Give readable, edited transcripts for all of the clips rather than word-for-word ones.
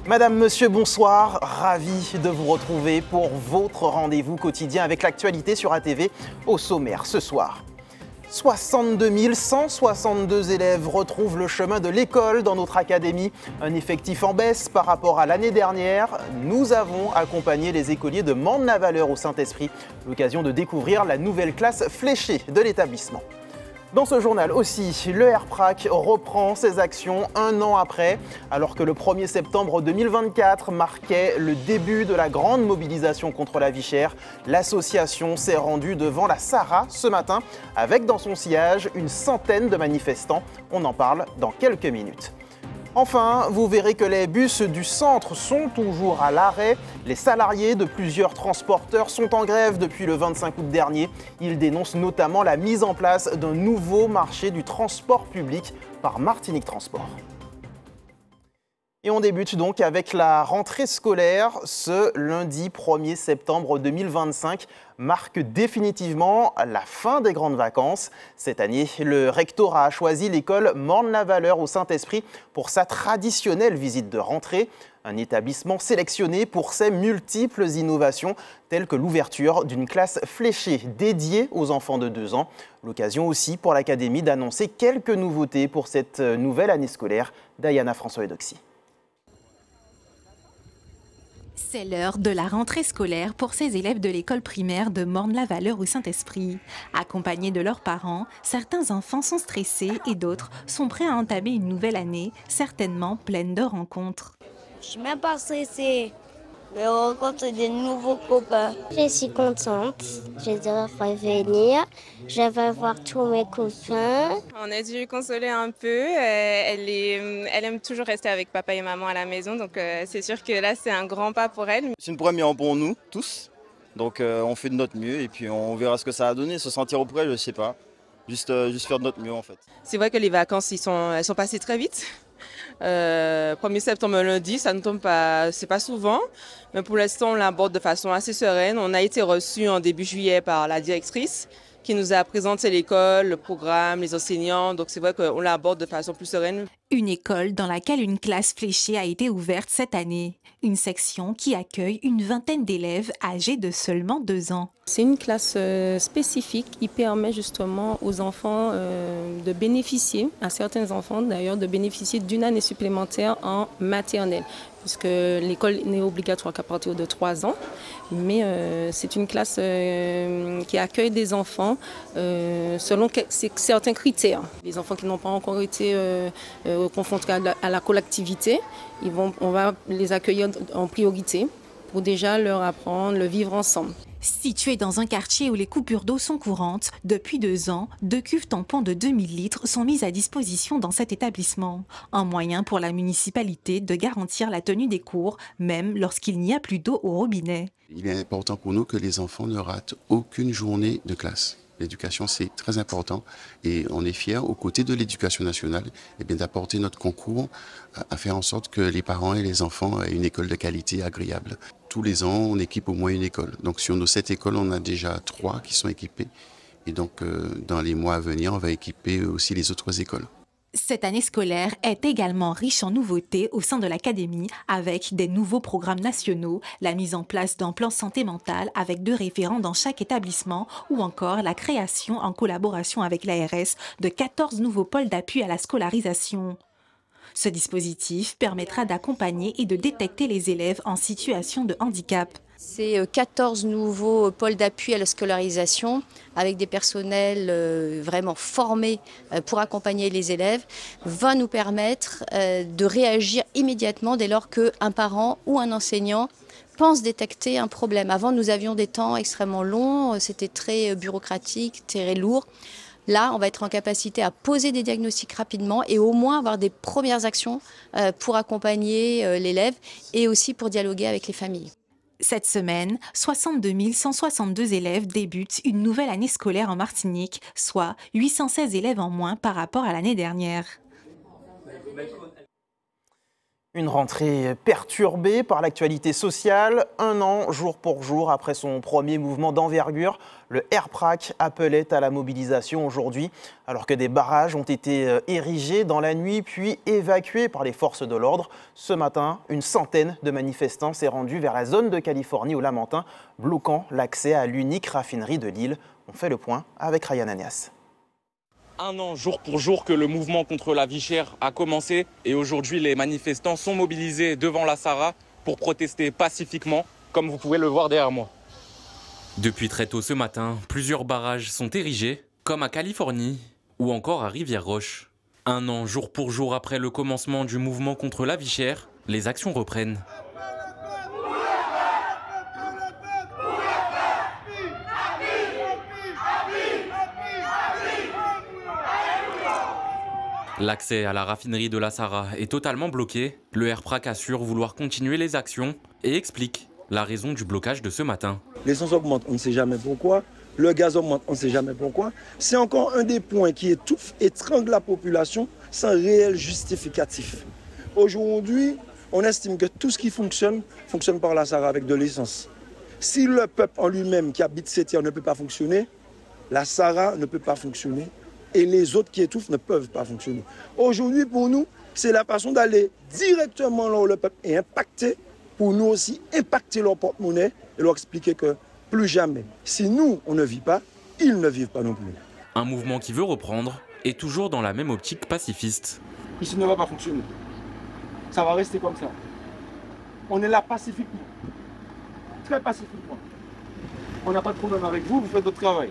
Madame, monsieur, bonsoir. Ravi de vous retrouver pour votre rendez-vous quotidien avec l'actualité sur ATV. Au sommaire ce soir. 62 162 élèves retrouvent le chemin de l'école dans notre académie. Un effectif en baisse par rapport à l'année dernière. Nous avons accompagné les écoliers de Mende-la-Valeur au Saint-Esprit. L'occasion de découvrir la nouvelle classe fléchée de l'établissement. Dans ce journal aussi, le RPRAC reprend ses actions un an après, alors que le 1er septembre 2024 marquait le début de la grande mobilisation contre la vie chère. L'association s'est rendue devant la Sahara ce matin, avec dans son sillage une centaine de manifestants. On en parle dans quelques minutes. Enfin, vous verrez que les bus du centre sont toujours à l'arrêt. Les salariés de plusieurs transporteurs sont en grève depuis le 25 août dernier. Ils dénoncent notamment la mise en place d'un nouveau marché du transport public par Martinique Transport. Et on débute donc avec la rentrée scolaire. Ce lundi 1er septembre 2025 marque définitivement la fin des grandes vacances. Cette année, le rectorat a choisi l'école Mende-la-Valeur au Saint-Esprit pour sa traditionnelle visite de rentrée. Un établissement sélectionné pour ses multiples innovations, telles que l'ouverture d'une classe fléchée dédiée aux enfants de 2 ans. L'occasion aussi pour l'académie d'annoncer quelques nouveautés pour cette nouvelle année scolaire. Diana François-Eudoxie. C'est l'heure de la rentrée scolaire pour ces élèves de l'école primaire de Mende-la-Valeur au Saint-Esprit. Accompagnés de leurs parents, certains enfants sont stressés et d'autres sont prêts à entamer une nouvelle année, certainement pleine de rencontres. Je suis même pas stressée. Je rencontre des nouveaux copains. Je suis contente. Je devrais revenir. Je vais voir tous mes copains. On a dû consoler un peu. Elle aime toujours rester avec papa et maman à la maison. Donc c'est sûr que là, c'est un grand pas pour elle. C'est une première pour nous, tous. Donc on fait de notre mieux et puis on verra ce que ça a donné. Se sentir auprès, je sais pas. Juste faire de notre mieux en fait. C'est vrai que les vacances, elles sont passées très vite. 1er septembre lundi, ça ne tombe pas, c'est pas souvent, mais pour l'instant on l'aborde de façon assez sereine. On a été reçus en début juillet par la directrice qui nous a présenté l'école, le programme, les enseignants, donc c'est vrai qu'on l'aborde de façon plus sereine. Une école dans laquelle une classe fléchée a été ouverte cette année. Une section qui accueille une vingtaine d'élèves âgés de seulement 2 ans. C'est une classe spécifique qui permet justement aux enfants de bénéficier, à certains enfants d'ailleurs, de bénéficier d'une année supplémentaire en maternelle. Puisque l'école n'est obligatoire qu'à partir de 3 ans. Mais c'est une classe qui accueille des enfants selon certains critères. Les enfants qui n'ont pas encore été confrontés à la collectivité, on va les accueillir en priorité pour déjà leur apprendre le vivre ensemble. Situé dans un quartier où les coupures d'eau sont courantes, depuis 2 ans, 2 cuves tampons de 2000 litres sont mises à disposition dans cet établissement. Un moyen pour la municipalité de garantir la tenue des cours, même lorsqu'il n'y a plus d'eau au robinet. Il est important pour nous que les enfants ne ratent aucune journée de classe. L'éducation, c'est très important et on est fiers, aux côtés de l'éducation nationale, d'apporter notre concours à faire en sorte que les parents et les enfants aient une école de qualité agréable. Tous les ans, on équipe au moins une école. Donc sur nos 7 écoles, on a déjà 3 qui sont équipées. Et donc dans les mois à venir, on va équiper aussi les autres écoles. Cette année scolaire est également riche en nouveautés au sein de l'académie, avec des nouveaux programmes nationaux, la mise en place d'un plan santé mentale avec 2 référents dans chaque établissement ou encore la création en collaboration avec l'ARS de 14 nouveaux pôles d'appui à la scolarisation. Ce dispositif permettra d'accompagner et de détecter les élèves en situation de handicap. C'est 14 nouveaux pôles d'appui à la scolarisation avec des personnels vraiment formés pour accompagner les élèves, va nous permettre de réagir immédiatement dès lors qu'un parent ou un enseignant pense détecter un problème. Avant, nous avions des temps extrêmement longs, c'était très bureaucratique, très lourd. Là, on va être en capacité à poser des diagnostics rapidement et au moins avoir des premières actions pour accompagner l'élève et aussi pour dialoguer avec les familles. Cette semaine, 62 162 élèves débutent une nouvelle année scolaire en Martinique, soit 816 élèves en moins par rapport à l'année dernière. Une rentrée perturbée par l'actualité sociale. Un an, jour pour jour, après son premier mouvement d'envergure, le RPRAC appelait à la mobilisation aujourd'hui, alors que des barrages ont été érigés dans la nuit, puis évacués par les forces de l'ordre. Ce matin, une centaine de manifestants s'est rendue vers la zone de Californie au Lamentin, bloquant l'accès à l'unique raffinerie de l'île. On fait le point avec Ryan Anias. Un an jour pour jour que le mouvement contre la vie chère a commencé et aujourd'hui les manifestants sont mobilisés devant la SARA pour protester pacifiquement, comme vous pouvez le voir derrière moi. Depuis très tôt ce matin, plusieurs barrages sont érigés, comme à Californie ou encore à Rivière-Roche. Un an jour pour jour après le commencement du mouvement contre la vie chère, les actions reprennent. L'accès à la raffinerie de la SARA est totalement bloqué. Le RPRAC assure vouloir continuer les actions et explique la raison du blocage de ce matin. L'essence augmente, on ne sait jamais pourquoi. Le gaz augmente, on ne sait jamais pourquoi. C'est encore un des points qui étouffe, étrangle la population sans réel justificatif. Aujourd'hui, on estime que tout ce qui fonctionne par la SARA avec de l'essence. Si le peuple en lui-même qui habite ces terres ne peut pas fonctionner, la SARA ne peut pas fonctionner. Et les autres qui étouffent ne peuvent pas fonctionner. Aujourd'hui, pour nous, c'est la façon d'aller directement là où le peuple est impacté, pour nous aussi impacter leur porte-monnaie et leur expliquer que plus jamais, si nous, on ne vit pas, ils ne vivent pas non plus. Un mouvement qui veut reprendre est toujours dans la même optique pacifiste. Ici ne va pas fonctionner. Ça va rester comme ça. On est là pacifiquement. Très pacifiquement. On n'a pas de problème avec vous, vous faites votre travail.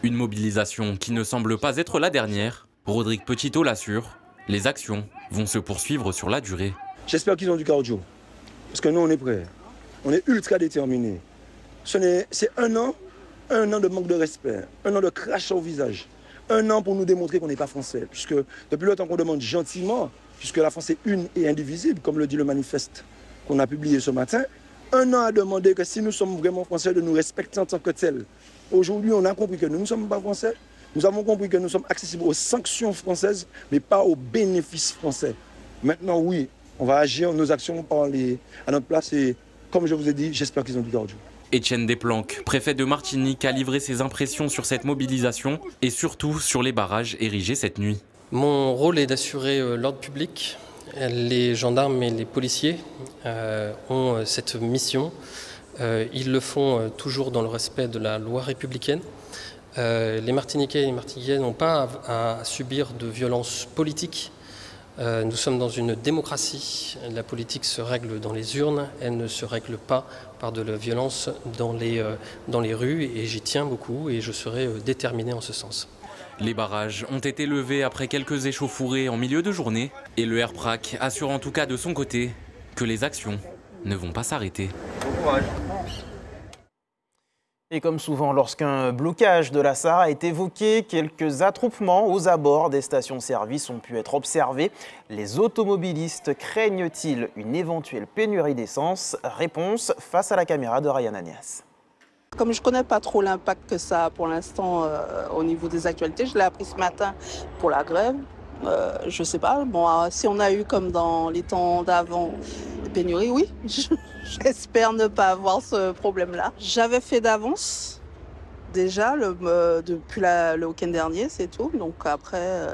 Une mobilisation qui ne semble pas être la dernière. Rodrigue Petitot l'assure, les actions vont se poursuivre sur la durée. J'espère qu'ils ont du cardio, parce que nous on est prêts. On est ultra déterminés. C'est un an de manque de respect, un an de crash au visage. Un an pour nous démontrer qu'on n'est pas français, puisque depuis le temps qu'on demande gentiment, puisque la France est une et indivisible, comme le dit le manifeste qu'on a publié ce matin, un an à demander que si nous sommes vraiment français, de nous respecter en tant que tels. Aujourd'hui, on a compris que nous ne sommes pas français. Nous avons compris que nous sommes accessibles aux sanctions françaises, mais pas aux bénéfices français. Maintenant, oui, on va agir nos actions à notre place et, comme je vous ai dit, j'espère qu'ils ont du cardio. Étienne Desplanques, préfet de Martinique, a livré ses impressions sur cette mobilisation et surtout sur les barrages érigés cette nuit. Mon rôle est d'assurer l'ordre public. Les gendarmes et les policiers ont cette mission. Ils le font toujours dans le respect de la loi républicaine. Les Martiniquais et les Martiniquaises n'ont pas à subir de violences politiques. Nous sommes dans une démocratie. La politique se règle dans les urnes. Elle ne se règle pas par de la violence dans les rues. Et j'y tiens beaucoup et je serai déterminé en ce sens. Les barrages ont été levés après quelques échauffourées en milieu de journée. Et le RPRAC assure en tout cas de son côté que les actions ne vont pas s'arrêter. Bon courage. Et comme souvent, lorsqu'un blocage de la SARA est évoqué, quelques attroupements aux abords des stations-service ont pu être observés. Les automobilistes craignent-ils une éventuelle pénurie d'essence? Réponse face à la caméra de Ryan Anias. Comme je ne connais pas trop l'impact que ça a pour l'instant au niveau des actualités, je l'ai appris ce matin pour la grève. Je ne sais pas, bon, si on a eu comme dans les temps d'avant des pénuries, oui. J'espère ne pas avoir ce problème-là. J'avais fait d'avance, déjà, depuis le week-end dernier, c'est tout. Donc après,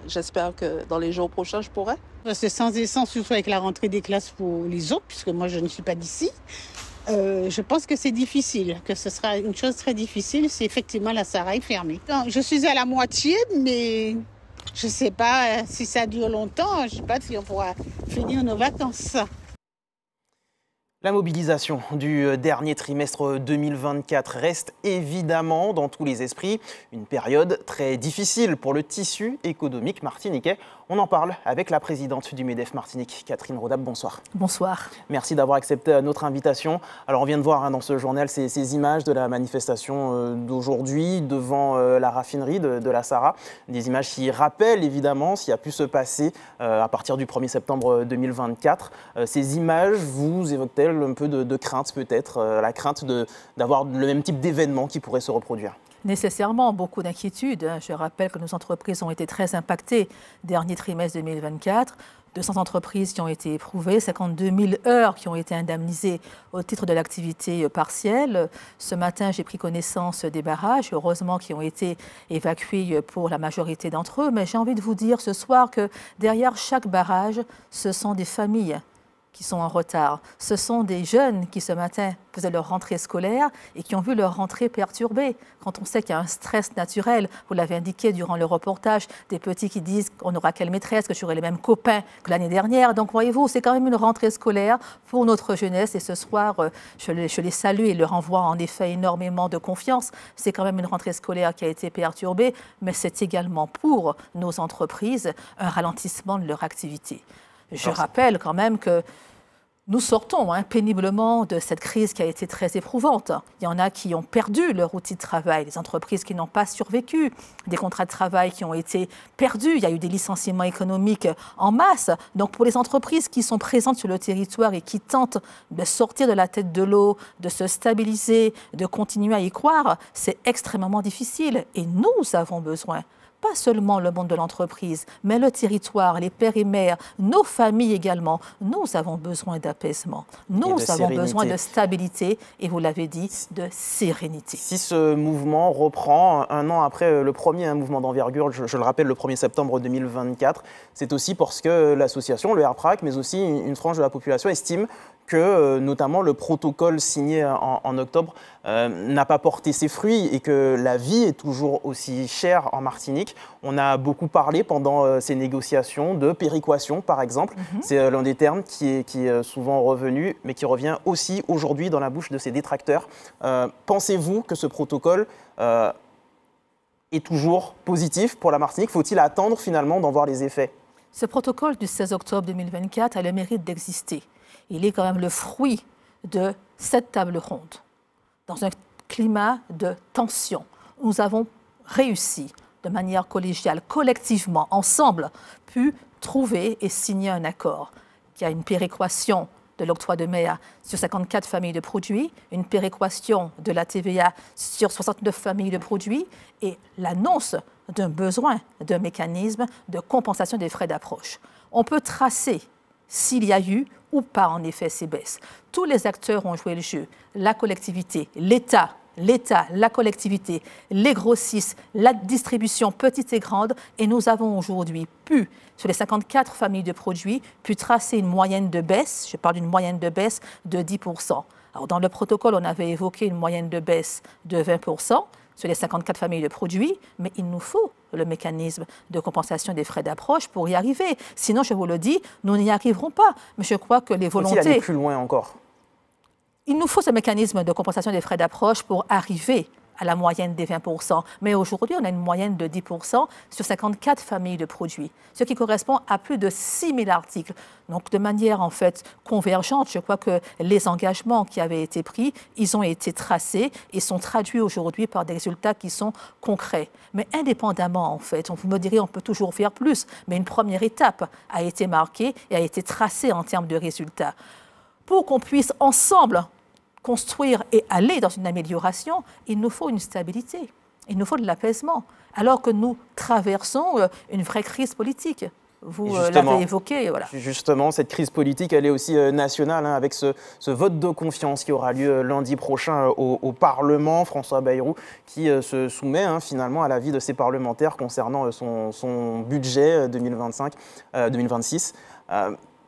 j'espère que dans les jours prochains, je pourrai. C'est sans essence, surtout avec la rentrée des classes pour les autres, puisque moi, je ne suis pas d'ici. Je pense que c'est difficile, que ce sera une chose très difficile si effectivement la SARA est fermée. Non, je suis à la moitié, mais je ne sais pas si ça dure longtemps. Je ne sais pas si on pourra finir nos vacances. La mobilisation du dernier trimestre 2024 reste évidemment dans tous les esprits. Une période très difficile pour le tissu économique martiniquais. On en parle avec la présidente du MEDEF Martinique, Catherine Rodab. Bonsoir. Bonsoir. Merci d'avoir accepté notre invitation. Alors on vient de voir dans ce journal ces images de la manifestation d'aujourd'hui devant la raffinerie de la SARA. Des images qui rappellent évidemment ce qui a pu se passer à partir du 1er septembre 2024. Ces images vous évoquent-elles un peu de crainte peut-être, la crainte d'avoir le même type d'événement qui pourrait se reproduire? Nécessairement, beaucoup d'inquiétudes. Je rappelle que nos entreprises ont été très impactées dernier trimestre 2024. 200 entreprises qui ont été éprouvées, 52 000 heures qui ont été indemnisées au titre de l'activité partielle. Ce matin, j'ai pris connaissance des barrages, heureusement, qui ont été évacués pour la majorité d'entre eux. Mais j'ai envie de vous dire ce soir que derrière chaque barrage, ce sont des familles qui sont en retard. Ce sont des jeunes qui, ce matin, faisaient leur rentrée scolaire et qui ont vu leur rentrée perturbée. Quand on sait qu'il y a un stress naturel, vous l'avez indiqué durant le reportage, des petits qui disent qu'on n'aura quelle maîtresse, que j'aurai les mêmes copains que l'année dernière. Donc, voyez-vous, c'est quand même une rentrée scolaire pour notre jeunesse. Et ce soir, je les salue et leur envoie en effet énormément de confiance. C'est quand même une rentrée scolaire qui a été perturbée, mais c'est également pour nos entreprises un ralentissement de leur activité. Je rappelle quand même que nous sortons péniblement de cette crise qui a été très éprouvante. Il y en a qui ont perdu leur outil de travail, des entreprises qui n'ont pas survécu, des contrats de travail qui ont été perdus. Il y a eu des licenciements économiques en masse. Donc pour les entreprises qui sont présentes sur le territoire et qui tentent de sortir de la tête de l'eau, de se stabiliser, de continuer à y croire, c'est extrêmement difficile. Et nous avons besoin, pas seulement le monde de l'entreprise, mais le territoire, les pères et mères, nos familles également. Nous avons besoin d'apaisement. Nous avons besoin de stabilité et, vous l'avez dit, de sérénité. Si ce mouvement reprend un an après le premier mouvement d'envergure, je le rappelle, le 1er septembre 2024, c'est aussi parce que l'association, le RPRAC, mais aussi une frange de la population estime que notamment le protocole signé en octobre n'a pas porté ses fruits et que la vie est toujours aussi chère en Martinique. On a beaucoup parlé pendant ces négociations de péréquation, par exemple. C'est l'un des termes qui est souvent revenu, mais qui revient aussi aujourd'hui dans la bouche de ses détracteurs. Pensez-vous que ce protocole est toujours positif pour la Martinique? Faut-il attendre finalement d'en voir les effets? Ce protocole du 16 octobre 2024 a le mérite d'exister. Il est quand même le fruit de cette table ronde. Dans un climat de tension, nous avons réussi de manière collégiale, collectivement, ensemble, pu trouver et signer un accord qui a une péréquation de l'octroi de mer sur 54 familles de produits, une péréquation de la TVA sur 69 familles de produits et l'annonce d'un besoin d'un mécanisme de compensation des frais d'approche. On peut tracer s'il y a eu ou pas en effet ces baisses. Tous les acteurs ont joué le jeu, la collectivité, l'État, la collectivité, les grossistes, la distribution petite et grande, et nous avons aujourd'hui pu, sur les 54 familles de produits, pu tracer une moyenne de baisse, je parle d'une moyenne de baisse de 10%. Alors dans le protocole, on avait évoqué une moyenne de baisse de 20%, sur les 54 familles de produits, mais il nous faut le mécanisme de compensation des frais d'approche pour y arriver. Sinon, je vous le dis, nous n'y arriverons pas. Mais je crois que les volontés... Faut-il aller plus loin encore? Il nous faut ce mécanisme de compensation des frais d'approche pour arriver à la moyenne des 20%. Mais aujourd'hui, on a une moyenne de 10% sur 54 familles de produits, ce qui correspond à plus de 6 000 articles. Donc, de manière, en fait, convergente, je crois que les engagements qui avaient été pris, ils ont été tracés et sont traduits aujourd'hui par des résultats qui sont concrets. Mais indépendamment, en fait, vous me direz, on peut toujours faire plus, mais une première étape a été marquée et a été tracée en termes de résultats. Pour qu'on puisse ensemble construire et aller dans une amélioration, il nous faut une stabilité, il nous faut de l'apaisement, alors que nous traversons une vraie crise politique. Vous l'avez évoqué. Voilà. Justement, cette crise politique, elle est aussi nationale, avec ce vote de confiance qui aura lieu lundi prochain au Parlement. François Bayrou qui se soumet finalement à l'avis de ses parlementaires concernant son budget 2025-2026.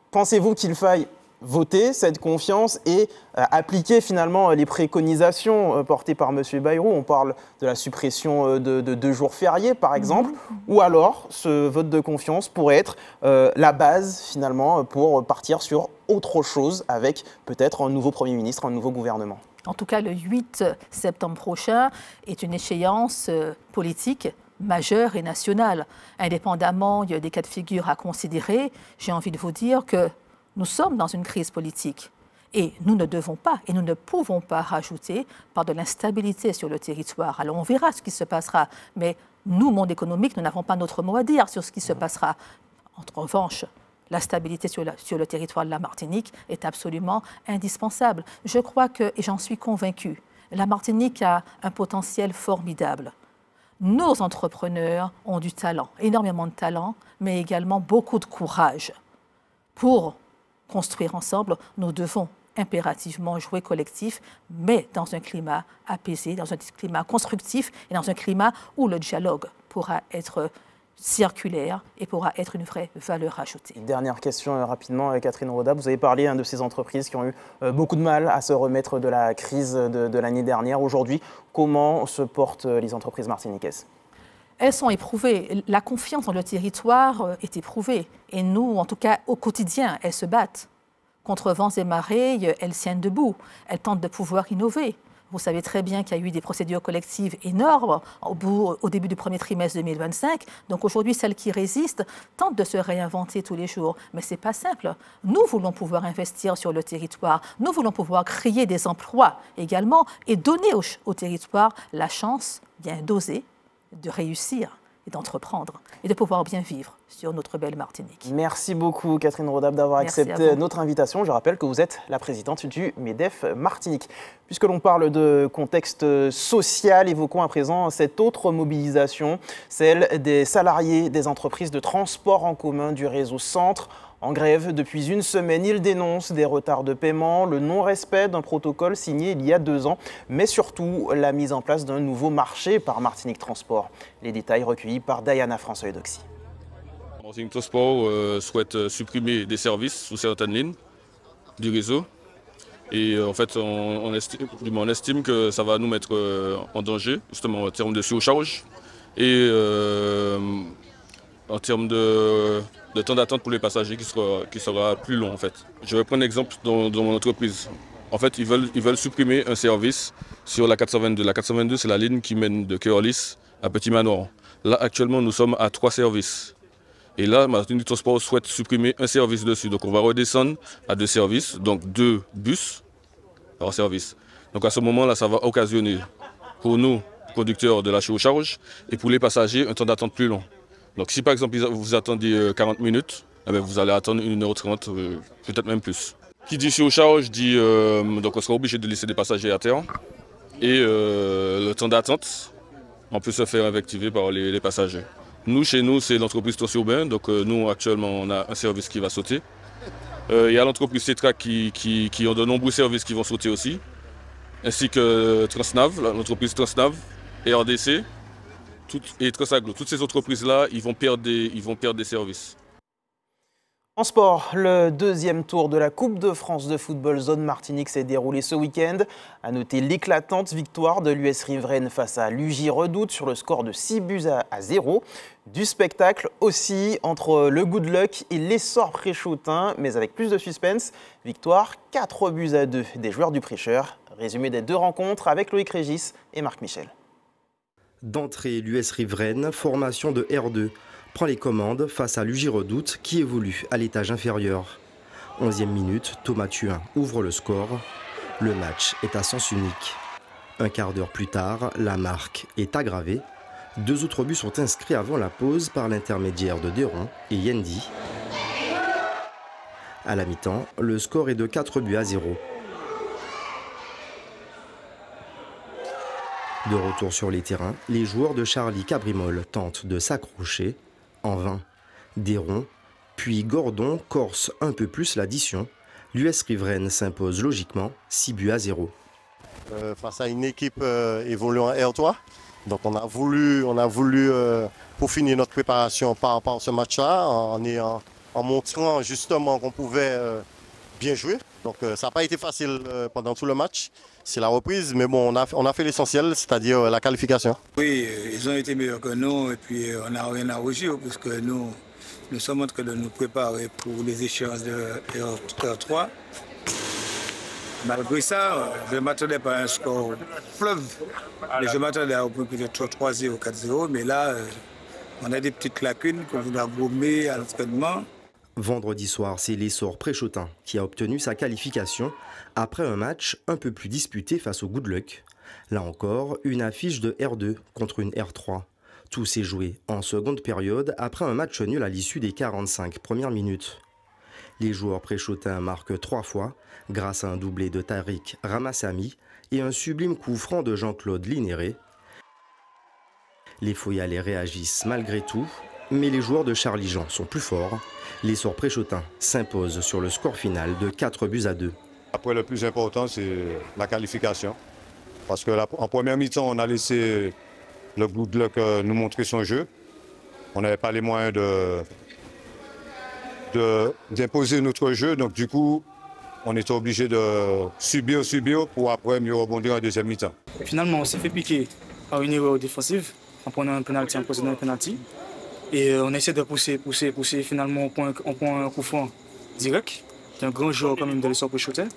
Pensez-vous qu'il faille voter cette confiance et appliquer finalement les préconisations portées par M. Bayrou? On parle de la suppression de 2 jours fériés, par exemple, ou alors ce vote de confiance pourrait être la base finalement pour partir sur autre chose avec peut-être un nouveau Premier ministre, un nouveau gouvernement. En tout cas, le 8 septembre prochain est une échéance politique majeure et nationale. Indépendamment des cas de figure à considérer, j'ai envie de vous dire que nous sommes dans une crise politique et nous ne devons pas et nous ne pouvons pas rajouter par de l'instabilité sur le territoire. Alors on verra ce qui se passera, mais nous, monde économique, nous n'avons pas notre mot à dire sur ce qui se passera. En revanche, la stabilité sur le territoire de la Martinique est absolument indispensable. Je crois que, et j'en suis convaincue, la Martinique a un potentiel formidable. Nos entrepreneurs ont du talent, énormément de talent, mais également beaucoup de courage. Pour construire ensemble, nous devons impérativement jouer collectif, mais dans un climat apaisé, dans un climat constructif et dans un climat où le dialogue pourra être circulaire et pourra être une vraie valeur ajoutée. Dernière question rapidement, Catherine Roda. Vous avez parlé de ces entreprises qui ont eu beaucoup de mal à se remettre de la crise de l'année dernière. Aujourd'hui, comment se portent les entreprises martiniquaises ? Elles sont éprouvées. La confiance dans le territoire est éprouvée. Et nous, en tout cas, au quotidien, elles se battent. Contre vents et marées, elles tiennent debout. Elles tentent de pouvoir innover. Vous savez très bien qu'il y a eu des procédures collectives énormes au début du premier trimestre 2025. Donc aujourd'hui, celles qui résistent tentent de se réinventer tous les jours. Mais ce n'est pas simple. Nous voulons pouvoir investir sur le territoire. Nous voulons pouvoir créer des emplois également et donner au territoire la chance bien d'oser, de réussir et d'entreprendre et de pouvoir bien vivre sur notre belle Martinique. Merci beaucoup Catherine Rodab d'avoir accepté notre invitation. Je rappelle que vous êtes la présidente du MEDEF Martinique. Puisque l'on parle de contexte social, évoquons à présent cette autre mobilisation, celle des salariés des entreprises de transport en commun du réseau Centre. En grève depuis une semaine, ils dénoncent des retards de paiement, le non-respect d'un protocole signé il y a 2 ans, mais surtout la mise en place d'un nouveau marché par Martinique Transport. Les détails recueillis par Diana François-Eudoxy. Martinique Transport souhaite supprimer des services sous certaines lignes du réseau. Et en fait, on estime que ça va nous mettre en danger, justement en termes de surcharge et en termes de temps d'attente pour les passagers qui sera plus long en fait. Je vais prendre un exemple dans mon entreprise. En fait, ils veulent supprimer un service sur la 422. La 422, c'est la ligne qui mène de Cœurlis à Petit Manoir. Là, actuellement, nous sommes à 3 services. Et là, Martinique Transport souhaite supprimer un service dessus. Donc on va redescendre à 2 services, donc 2 bus par service. Donc à ce moment-là, ça va occasionner pour nous, conducteurs, de la surcharge et pour les passagers, un temps d'attente plus long. Donc si par exemple vous attendez 40 minutes, eh bien, vous allez attendre 1h30, peut-être même plus. Qui dit surcharge dit donc on sera obligé de laisser des passagers à terre et le temps d'attente, on peut se faire activer par les passagers. Nous, chez nous, c'est l'entreprise Transurbain, donc nous actuellement on a un service qui va sauter. Il y a l'entreprise Cetra qui ont de nombreux services qui vont sauter aussi, ainsi que Transnav, l'entreprise Transnav et RDC. Et Transaglo, toutes ces entreprises-là, ils vont perdre des services. En sport, le 2e tour de la Coupe de France de football zone Martinique s'est déroulé ce week-end. À noter l'éclatante victoire de l'US Riveraine face à l'UJ Redoute sur le score de 6-0. Du spectacle aussi entre le Good Luck et l'Essor Préchotin, mais avec plus de suspense. Victoire 4-2 des joueurs du Prêcheur. Résumé des 2 rencontres avec Loïc Régis et Marc Michel. D'entrée, l'US Riveraine, formation de R2, prend les commandes face à l'UJ Redoute qui évolue à l'étage inférieur. 11e minute, Thomas Thuin ouvre le score. Le match est à sens unique. Un quart d'heure plus tard, la marque est aggravée. 2 autres buts sont inscrits avant la pause par l'intermédiaire de Deron et Yendi. À la mi-temps, le score est de 4-0. De retour sur les terrains, les joueurs de Charlie Cabrimol tentent de s'accrocher. En vain. Deron, puis Gordon corse un peu plus l'addition. L'US Riveraine s'impose logiquement 6-0. Face à une équipe évoluant R3. Donc on a voulu pour finir notre préparation par rapport à ce match-là, en montrant justement qu'on pouvait bien jouer. Donc ça n'a pas été facile pendant tout le match. C'est la reprise, mais bon, on a fait l'essentiel, c'est-à-dire la qualification. Oui, ils ont été meilleurs que nous et puis on n'a rien à rougir puisque nous sommes en train de nous préparer pour les échéances de R3. Malgré ça, je ne m'attendais pas à un score fleuve. Mais je m'attendais à peut-être 3-0, 4-0, mais là, on a des petites lacunes qu'on voudra gommer à l'entraînement. Vendredi soir, c'est l'Essor Préchotin qui a obtenu sa qualification après un match un peu plus disputé face au Good Luck. Là encore, une affiche de R2 contre une R3. Tout s'est joué en seconde période après un match nul à l'issue des 45 premières minutes. Les joueurs préchotins marquent 3 fois grâce à un doublé de Tariq Ramassami et un sublime coup franc de Jean-Claude Linéré. Les Foyalais réagissent malgré tout mais les joueurs de Charlie Jean sont plus forts. Les Sorts Préchotins s'imposent sur le score final de 4-2. Après, le plus important, c'est la qualification. Parce qu'en première mi-temps, on a laissé le Good Luck nous montrer son jeu. On n'avait pas les moyens d'imposer notre jeu. Donc, du coup, on était obligé de subir pour après mieux rebondir en deuxième mi-temps. Finalement, on s'est fait piquer par une erreur défensive en prenant un penalty, en possédant un penalty. Et on essaie de pousser. Finalement, on prend un coup franc direct. C'est un grand joueur quand même de les Sorts Préchotins.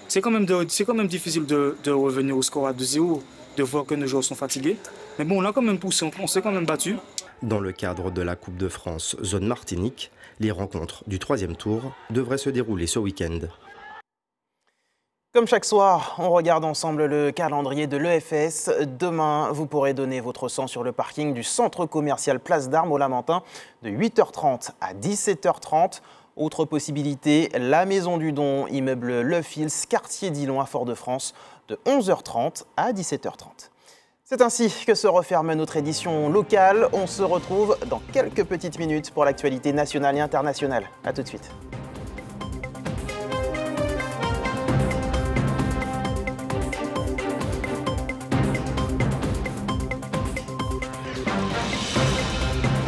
C'est quand même difficile de revenir au score à 2-0, de voir que nos joueurs sont fatigués. Mais bon, on a quand même poussé, on s'est quand même battu. Dans le cadre de la Coupe de France Zone Martinique, les rencontres du 3e tour devraient se dérouler ce week-end. Comme chaque soir, on regarde ensemble le calendrier de l'EFS. Demain, vous pourrez donner votre sang sur le parking du centre commercial Place d'Armes au Lamentin de 8h30 à 17h30. Autre possibilité, la Maison du Don, immeuble Le Fils, quartier Dillon à Fort-de-France, de 11h30 à 17h30. C'est ainsi que se referme notre édition locale. On se retrouve dans quelques petites minutes pour l'actualité nationale et internationale. A tout de suite.